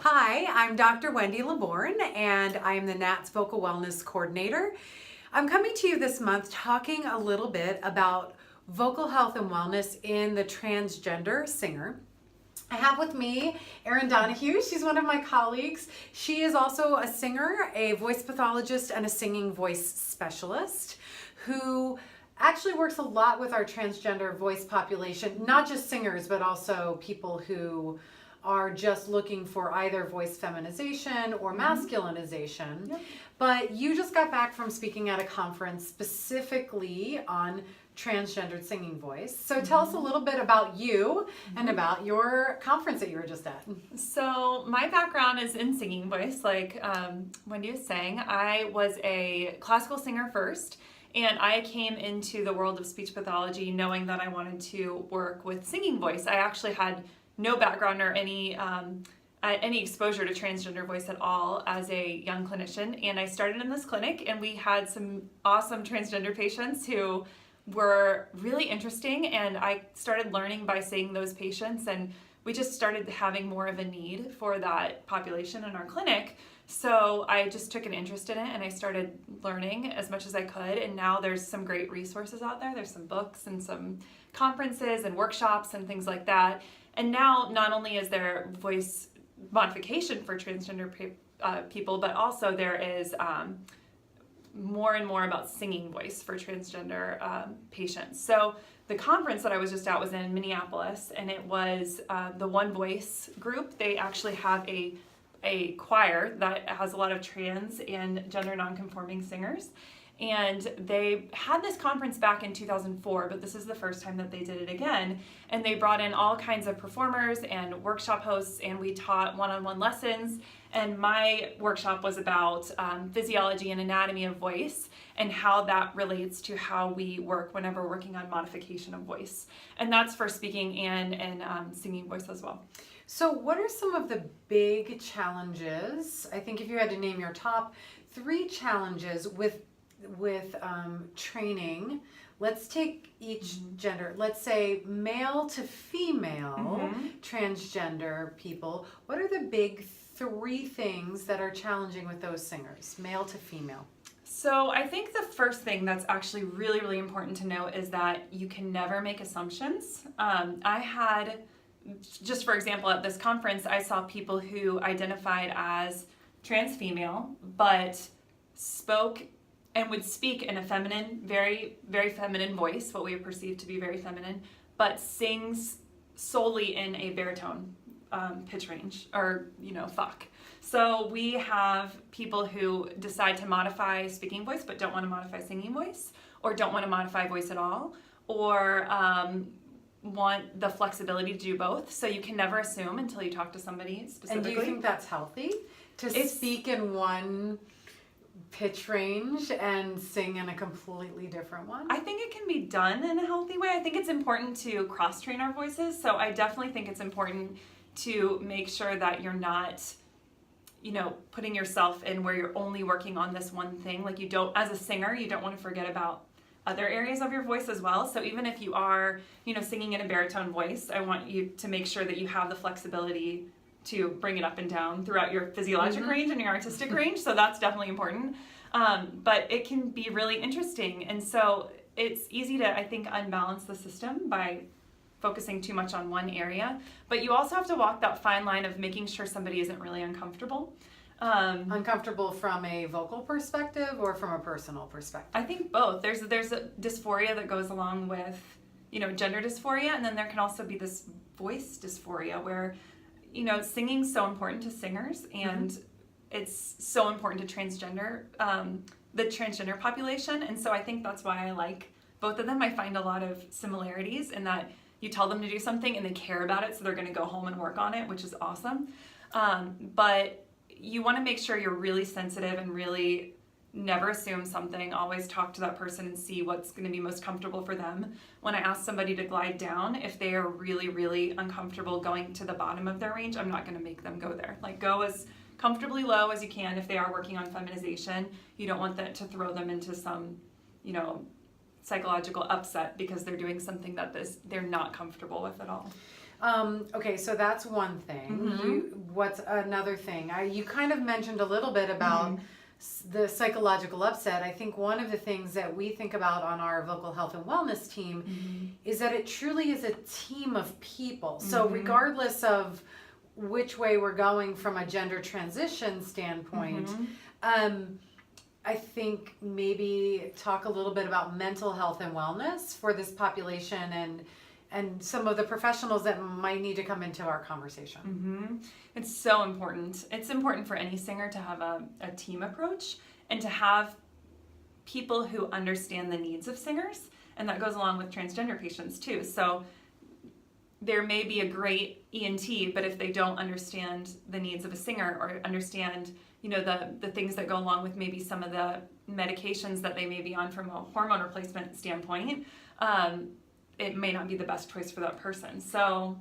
Hi, I'm Dr. Wendy LeBorgne, and I'm the NATS Vocal Wellness Coordinator. I'm coming to you this month talking a little bit about vocal health and wellness in the transgender singer. I have with me Erin Donahue. She's one of my colleagues. She is also a singer, a voice pathologist, and a singing voice specialist who actually works a lot with our transgender voice population, not just singers, but also people who are just looking for either voice feminization or masculinization. Yep. But you just got back from speaking at a conference specifically on transgendered singing voice. So tell us a little bit about you and about your conference that you were just at. So my background is in singing voice, like Wendy was saying. I was a classical singer first, and I came into the world of speech pathology knowing that I wanted to work with singing voice. I actually had no background or any exposure to transgender voice at all as a young clinician, and I started in this clinic, and we had some awesome transgender patients who were really interesting, and I started learning by seeing those patients, and we just started having more of a need for that population in our clinic. So I just took an interest in it, and I started learning as much as I could, and now there's some great resources out there. There's some books and some conferences and workshops and things like that. And now not only is there voice modification for transgender people, but also there is more and more about singing voice for transgender patients. So the conference that I was just at was in Minneapolis, and it was the One Voice group. They actually have a choir that has a lot of trans and gender nonconforming singers. And they had this conference back in 2004, but this is the first time that they did it again. And they brought in all kinds of performers and workshop hosts, and we taught one-on-one lessons. And my workshop was about physiology and anatomy of voice and how that relates to how we work whenever we're working on modification of voice. And that's for speaking and singing voice as well. So what are some of the big challenges? I think if you had to name your top 3 challenges with training, let's take each gender. Let's say male to female transgender people. What are the big 3 things that are challenging with those singers, male to female? So I think the first thing that's actually really, really important to know is that you can never make assumptions. I had, just for example, at this conference, I saw people who identified as trans female, but spoke and would speak in a feminine, very, very feminine voice, what we perceive to be very feminine, but sings solely in a baritone pitch range, or, fuck. So we have people who decide to modify speaking voice, but don't want to modify singing voice, or don't want to modify voice at all, or want the flexibility to do both. So you can never assume until you talk to somebody specifically. And do you think that's healthy? To speak in one pitch range and sing in a completely different one? I think it can be done in a healthy way. I think it's important to cross-train our voices. So I definitely think it's important to make sure that you're not, putting yourself in where you're only working on this one thing. Like you don't, as a singer, you don't want to forget about other areas of your voice as well. So even if you are, singing in a baritone voice, I want you to make sure that you have the flexibility to bring it up and down throughout your physiologic range and your artistic range. So that's definitely important. But it can be really interesting. And so it's easy to, I think, unbalance the system by focusing too much on one area. But you also have to walk that fine line of making sure somebody isn't really uncomfortable. Uncomfortable from a vocal perspective or from a personal perspective? I think both. There's a dysphoria that goes along with, gender dysphoria. And then there can also be this voice dysphoria where singing's so important to singers, and it's so important to the transgender population. And so I think that's why I like both of them. I find a lot of similarities in that you tell them to do something and they care about it, so they're going to go home and work on it, which is awesome. But you want to make sure you're really sensitive and really never assume something. Always talk to that person and see what's going to be most comfortable for them. When I ask somebody to glide down, if they are really, really uncomfortable going to the bottom of their range, I'm not going to make them go there. Like, go as comfortably low as you can. If they are working on feminization, you don't want that to throw them into some, psychological upset because they're doing something that they're not comfortable with at all. Okay, so that's one thing. what's another thing? You kind of mentioned a little bit about the psychological upset. I think one of the things that we think about on our vocal health and wellness team is that it truly is a team of people. So regardless of which way we're going from a gender transition standpoint, I think maybe talk a little bit about mental health and wellness for this population and some of the professionals that might need to come into our conversation. It's so important. It's important for any singer to have a team approach and to have people who understand the needs of singers, and that goes along with transgender patients too. So there may be a great ENT, but if they don't understand the needs of a singer or understand, you know, the things that go along with maybe some of the medications that they may be on from a hormone replacement standpoint, it may not be the best choice for that person. So,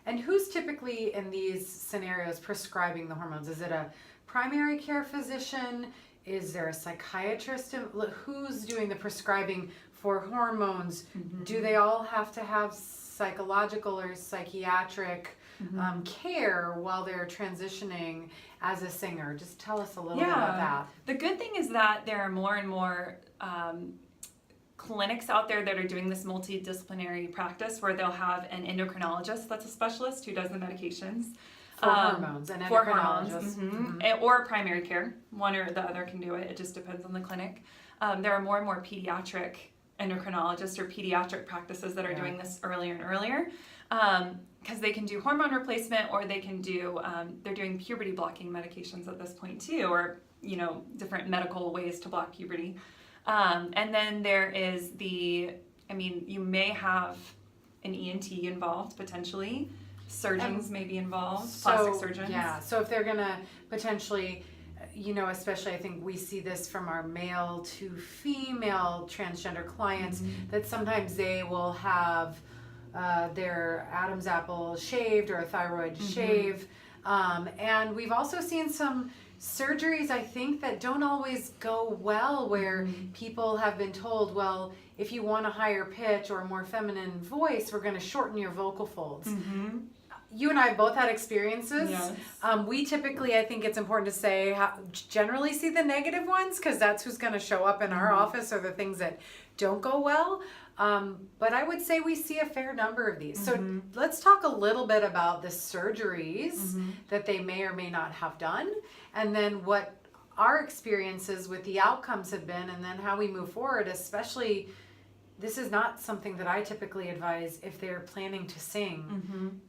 and who's typically in these scenarios prescribing the hormones? Is it a primary care physician? Is there a psychiatrist? Who's doing the prescribing for hormones? Do they all have to have psychological or psychiatric care while they're transitioning as a singer? Just tell us a little bit about that. The good thing is that there are more and more clinics out there that are doing this multidisciplinary practice where they'll have an endocrinologist that's a specialist who does the medications. For hormones, an endocrinologist. Or primary care. One or the other can do it. It just depends on the clinic. There are more and more pediatric endocrinologists or pediatric practices that are doing this earlier and earlier because they can do hormone replacement, or they can do, they're doing puberty blocking medications at this point too, or, you know, different medical ways to block puberty. And then there is you may have an ENT involved potentially. Surgeons may be involved, plastic surgeons. Yeah, so if they're going to potentially, you know, especially I think we see this from our male to female transgender clients, that sometimes they will have their Adam's apple shaved or a thyroid shave. And we've also seen some surgeries, I think, that don't always go well, where people have been told, well, if you want a higher pitch or a more feminine voice, we're going to shorten your vocal folds. You and I have both had experiences. Yes. We typically, I think it's important to say, generally see the negative ones, because that's who's going to show up in our office, or the things that don't go well. But I would say we see a fair number of these. So let's talk a little bit about the surgeries that they may or may not have done, and then what our experiences with the outcomes have been, and then how we move forward. Especially, this is not something that I typically advise if they're planning to sing.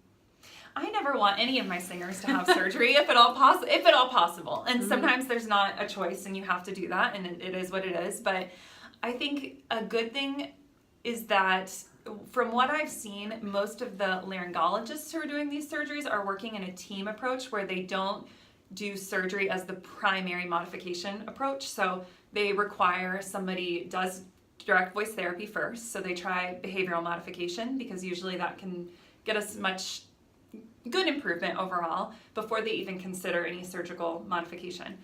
I never want any of my singers to have surgery if at all possible. And sometimes there's not a choice and you have to do that, and it is what it is. But I think a good thing is that from what I've seen, most of the laryngologists who are doing these surgeries are working in a team approach where they don't do surgery as the primary modification approach. So they require somebody does direct voice therapy first. So they try behavioral modification, because usually that can get us much good improvement overall before they even consider any surgical modification.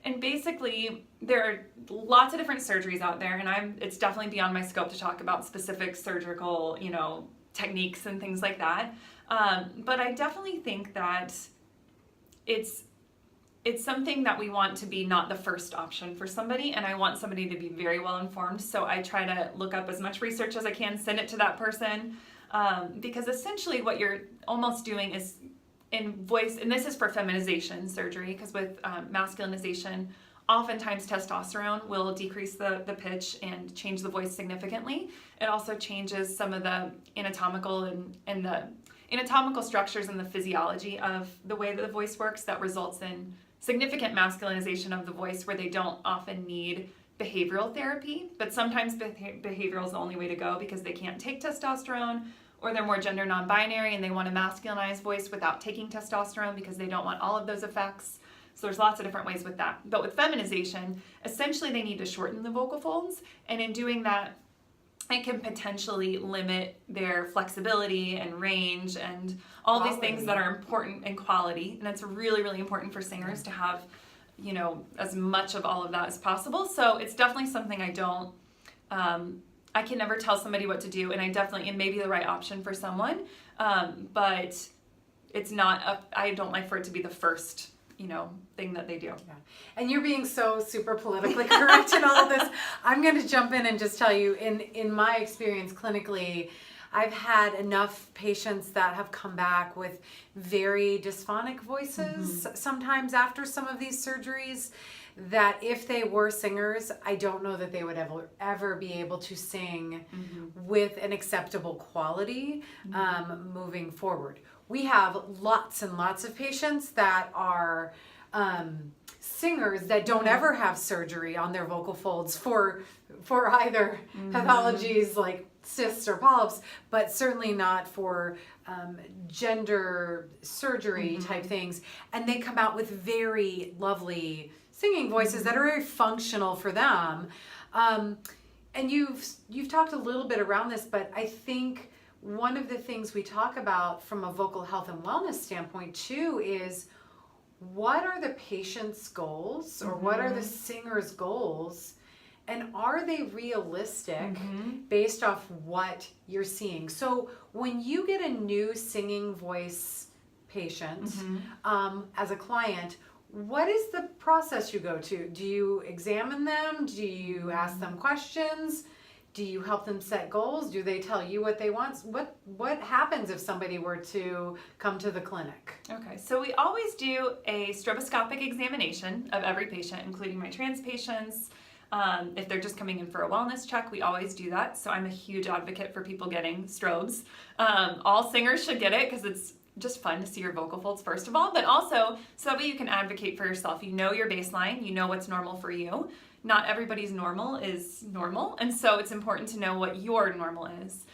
And basically, there are lots of different surgeries out there, and it's definitely beyond my scope to talk about specific surgical, you know, techniques and things like that. But I definitely think that it's something that we want to be not the first option for somebody, and I want somebody to be very well informed. So I try to look up as much research as I can, send it to that person, because essentially what you're almost doing is in voice, and this is for feminization surgery, because with masculinization, oftentimes testosterone will decrease the pitch and change the voice significantly. It also changes some of the anatomical and the anatomical structures and the physiology of the way that the voice works, that results in significant masculinization of the voice, where they don't often need behavioral therapy, but sometimes behavioral is the only way to go because they can't take testosterone, or they're more gender non-binary and they want a masculinized voice without taking testosterone because they don't want all of those effects. So there's lots of different ways with that. But with feminization, essentially they need to shorten the vocal folds, and in doing that, it can potentially limit their flexibility and range and all these things that are important in quality. And it's really, really important for singers to have, you know, as much of all of that as possible. So it's definitely something I can never tell somebody what to do, and it may be the right option for someone. But it's not, I don't like for it to be the first, thing that they do. Yeah. And you're being so super politically correct in all of this. I'm going to jump in and just tell you, in my experience clinically, I've had enough patients that have come back with very dysphonic voices sometimes after some of these surgeries, that if they were singers, I don't know that they would ever be able to sing with an acceptable quality moving forward. We have lots and lots of patients that are singers that don't ever have surgery on their vocal folds for either pathologies like cysts or polyps, but certainly not for gender surgery type things. And they come out with very lovely singing voices that are very functional for them. And you've talked a little bit around this, but I think one of the things we talk about from a vocal health and wellness standpoint too is, what are the patient's goals, or what are the singer's goals, and are they realistic based off what you're seeing? So when you get a new singing voice patient as a client, what is the process you go to? Do you examine them? Do you ask them questions? Do you help them set goals? Do they tell you what they want? What happens if somebody were to come to the clinic? Okay, so we always do a stroboscopic examination of every patient, including my trans patients. If they're just coming in for a wellness check, we always do that. So I'm a huge advocate for people getting strobes. All singers should get it because it's just fun to see your vocal folds, first of all, but also so that way you can advocate for yourself. You know your baseline, you know what's normal for you. Not everybody's normal is normal, and so it's important to know what your normal is.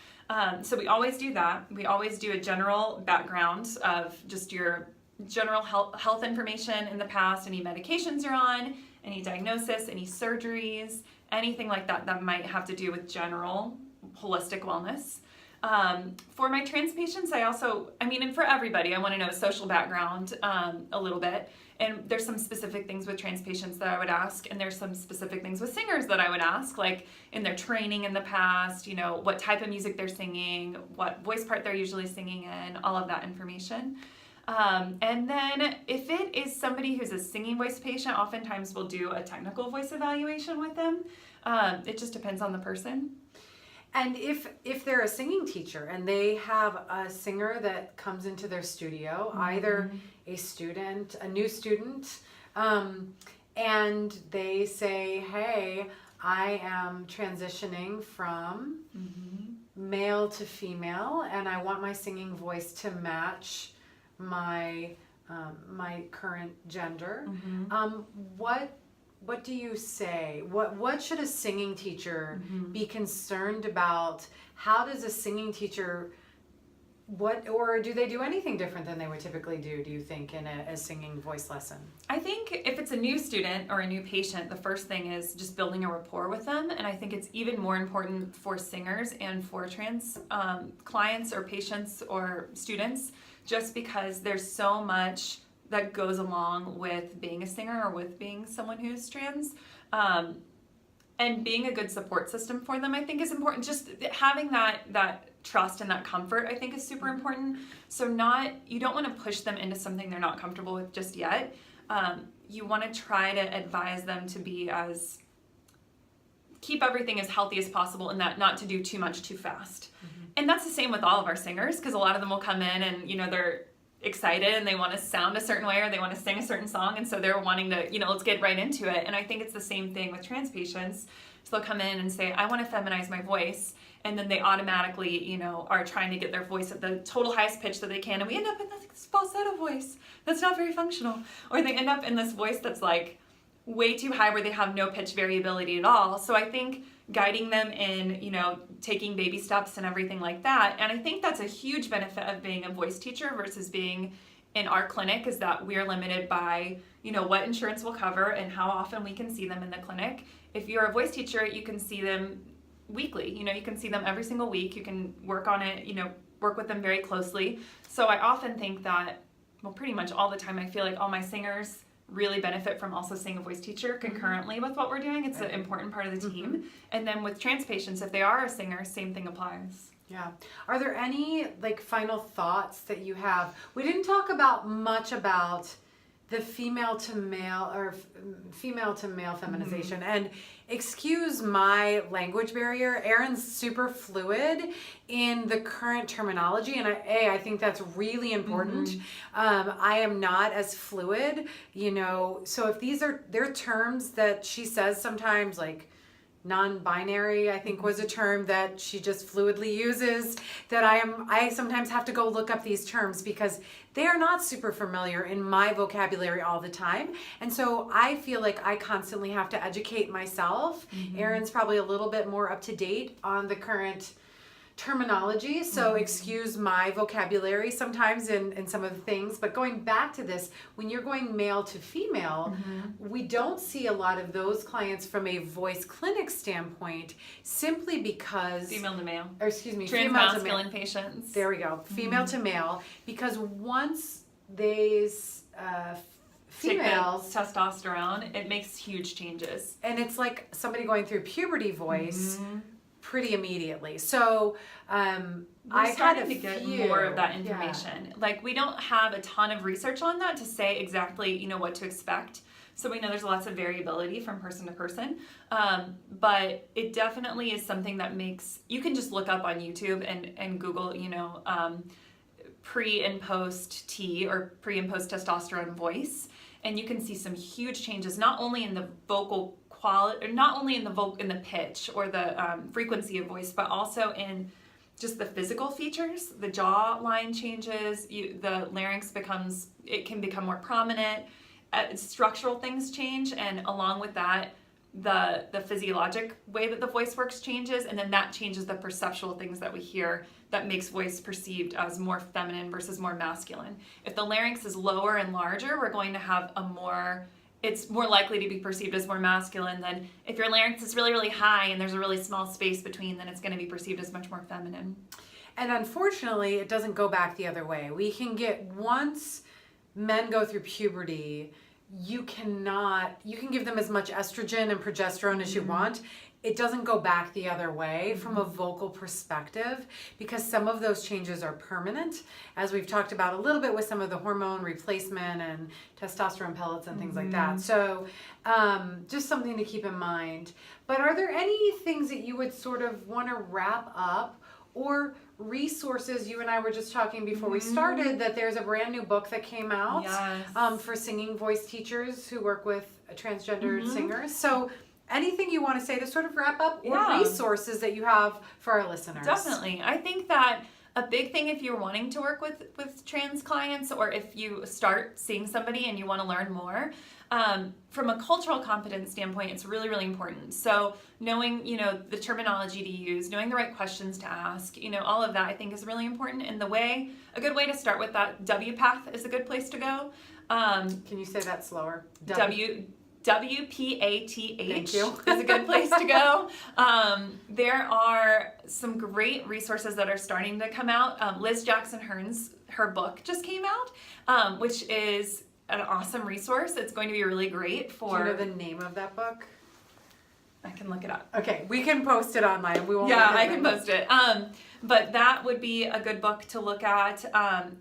So we always do that. We always do a general background of just your general health information in the past, any medications you're on, any diagnosis, any surgeries, anything like that that might have to do with general holistic wellness. For my trans patients, and for everybody, I want to know social background a little bit. And there's some specific things with trans patients that I would ask, and there's some specific things with singers that I would ask, like in their training in the past, what type of music they're singing, what voice part they're usually singing in, all of that information. And then if it is somebody who's a singing voice patient, oftentimes we'll do a technical voice evaluation with them. It just depends on the person. And if they're a singing teacher and they have a singer that comes into their studio, either a new student, and they say, hey, I am transitioning from male to female, and I want my singing voice to match my current gender. What do you say? What should a singing teacher be concerned about? How does a singing teacher, or do they do anything different than they would typically do you think, in a singing voice lesson? I think if it's a new student or a new patient, the first thing is just building a rapport with them. And I think it's even more important for singers and for trans clients or patients or students, just because there's so much that goes along with being a singer or with being someone who's trans. And being a good support system for them, I think, is important. Just having that trust and that comfort, I think, is super important. So you don't want to push them into something they're not comfortable with just yet. You want to try to advise them to keep everything as healthy as possible, and that not to do too much too fast. And that's the same with all of our singers, because a lot of them will come in and, they're excited and they want to sound a certain way or they want to sing a certain song, and so they're wanting to, let's get right into it. And I think it's the same thing with trans patients. So they'll come in and say, I want to feminize my voice, and then they automatically, are trying to get their voice at the total highest pitch that they can, and we end up in this falsetto voice that's not very functional, or they end up in this voice that's like way too high where they have no pitch variability at all. So I think guiding them in, taking baby steps and everything like that. And I think that's a huge benefit of being a voice teacher versus being in our clinic, is that we're limited by, what insurance will cover and how often we can see them in the clinic. If you're a voice teacher, you can see them weekly. You can see them every single week. You can work on it, work with them very closely. So I often think that, pretty much all the time, I feel like all my singers really benefit from also seeing a voice teacher concurrently with what we're doing. It's an important part of the team. And then with trans patients, if they are a singer, same thing applies. Yeah. Are there any like final thoughts that you have? We didn't talk about much about the female to male or female to male feminization. And excuse my language barrier. Erin's super fluid in the current terminology, and I think that's really important. I am not as fluid, you know. So if they're terms that she says sometimes, like non-binary, I think was a term that she just fluidly uses, that I sometimes have to go look up these terms because they are not super familiar in my vocabulary all the time. And so I feel like I constantly have to educate myself. Erin's probably a little bit more up to date on the current terminology, so excuse my vocabulary sometimes in some of the things. But going back to this, when you're going male to female, we don't see a lot of those clients from a voice clinic standpoint, simply because Female to male. or excuse me, Transmasculine patients. there we go, female to male, because once these females take the testosterone, it makes huge changes. and it's like somebody going through puberty voice pretty immediately. So I had to get more of that information. Like, we don't have a ton of research on that to say exactly, you know, what to expect. So we know there's lots of variability from person to person. But it definitely is something that makes, you can just look up on YouTube and Google, you know, pre and post T or pre and post testosterone voice. And you can see some huge changes, not only in the vocal quality, not only in the pitch or the frequency of voice, but also in just the physical features. The jaw line changes, the larynx can become more prominent, structural things change, and along with that, the physiologic way that the voice works changes, and then that changes the perceptual things that we hear that makes voice perceived as more feminine versus more masculine. If the larynx is lower and larger, we're going to have it's more likely to be perceived as more masculine than if your larynx is really, really high and there's a really small space between, then it's going to be perceived as much more feminine. And unfortunately, it doesn't go back the other way. We can get, once men go through puberty, you can give them as much estrogen and progesterone as you want. It doesn't go back the other way from a vocal perspective, because some of those changes are permanent, as we've talked about a little bit with some of the hormone replacement and testosterone pellets and things like that. So just something to keep in mind. But are there any things that you would sort of want to wrap up, or resources? You and I were just talking before we started that there's a brand new book that came out for singing voice teachers who work with transgender singers. So anything you want to say to sort of wrap up, or resources that you have for our listeners? Definitely. I think that a big thing, if you're wanting to work with trans clients, or if you start seeing somebody and you want to learn more, from a cultural competence standpoint, it's really, really important. So knowing, you know, the terminology to use, knowing the right questions to ask, you know, all of that I think is really important. And a good way to start with that, WPATH is a good place to go. Can you say that slower? WPATH Thank you. is a good place to go. There are some great resources that are starting to come out. Liz Jackson Hearn's, her book just came out, which is an awesome resource. It's going to be really great for... Do you know the name of that book? I can look it up. Okay, we can post it online. We won't. Yeah, I can post it. But that would be a good book to look at.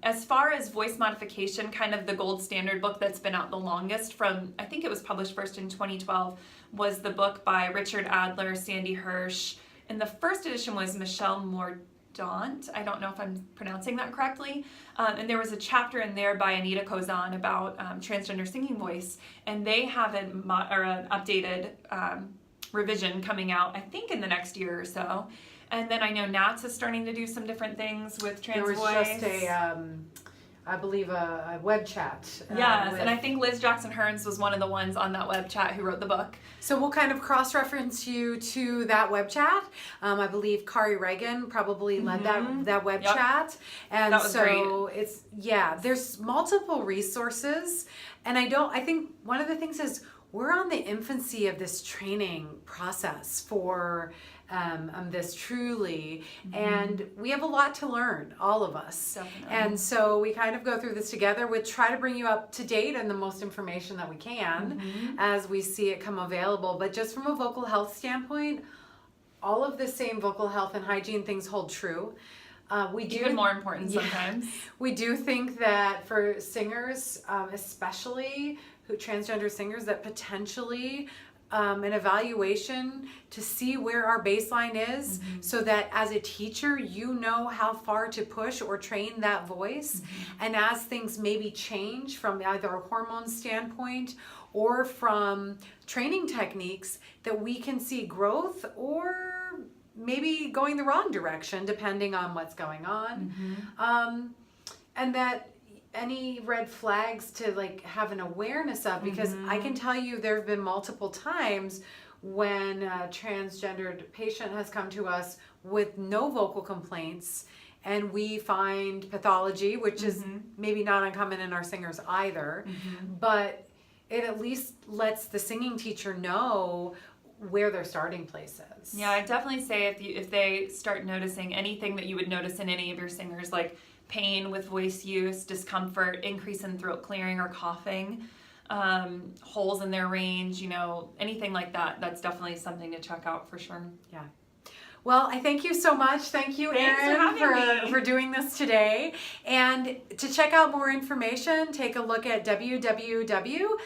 As far as voice modification, kind of the gold standard book that's been out the longest, from, I think it was published first in 2012, was the book by Richard Adler, Sandy Hirsch, and the first edition was Michelle Mordaunt. I don't know if I'm pronouncing that correctly. And there was a chapter in there by Anita Kozan about transgender singing voice, and they have an updated revision coming out, I think, in the next year or so. And then I know NATS is starting to do some different things with trans voice. There was just I believe a web chat. Yes, and I think Liz Jackson Hearns was one of the ones on that web chat who wrote the book. So we'll kind of cross-reference you to that web chat. I believe Kari Reagan probably led that web chat. And that was so great. There's multiple resources. And I think one of the things is we're on the infancy of this training process for this truly, and we have a lot to learn, all of us. Definitely. And so we kind of go through this together. We try to bring you up to date on the most information that we can as we see it come available. But just from a vocal health standpoint, all of the same vocal health and hygiene things hold true. We do Even more important sometimes. We do think that for singers, especially transgender singers, that potentially an evaluation to see where our baseline is, so that as a teacher you know how far to push or train that voice, and as things maybe change from either a hormone standpoint or from training techniques, that we can see growth or maybe going the wrong direction depending on what's going on. And that any red flags to like have an awareness of, because I can tell you there have been multiple times when a transgendered patient has come to us with no vocal complaints, and we find pathology, which is maybe not uncommon in our singers either, but it at least lets the singing teacher know where their starting place is. Yeah, I definitely say if they start noticing anything that you would notice in any of your singers, like pain with voice use, discomfort, increase in throat clearing or coughing, holes in their range, you know, anything like that, that's definitely something to check out for sure. Yeah. Well, I thank you so much. Thank you, Erin, for doing this today. And to check out more information, take a look at www.nats.org,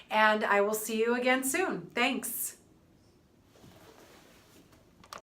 and I will see you again soon. Thanks.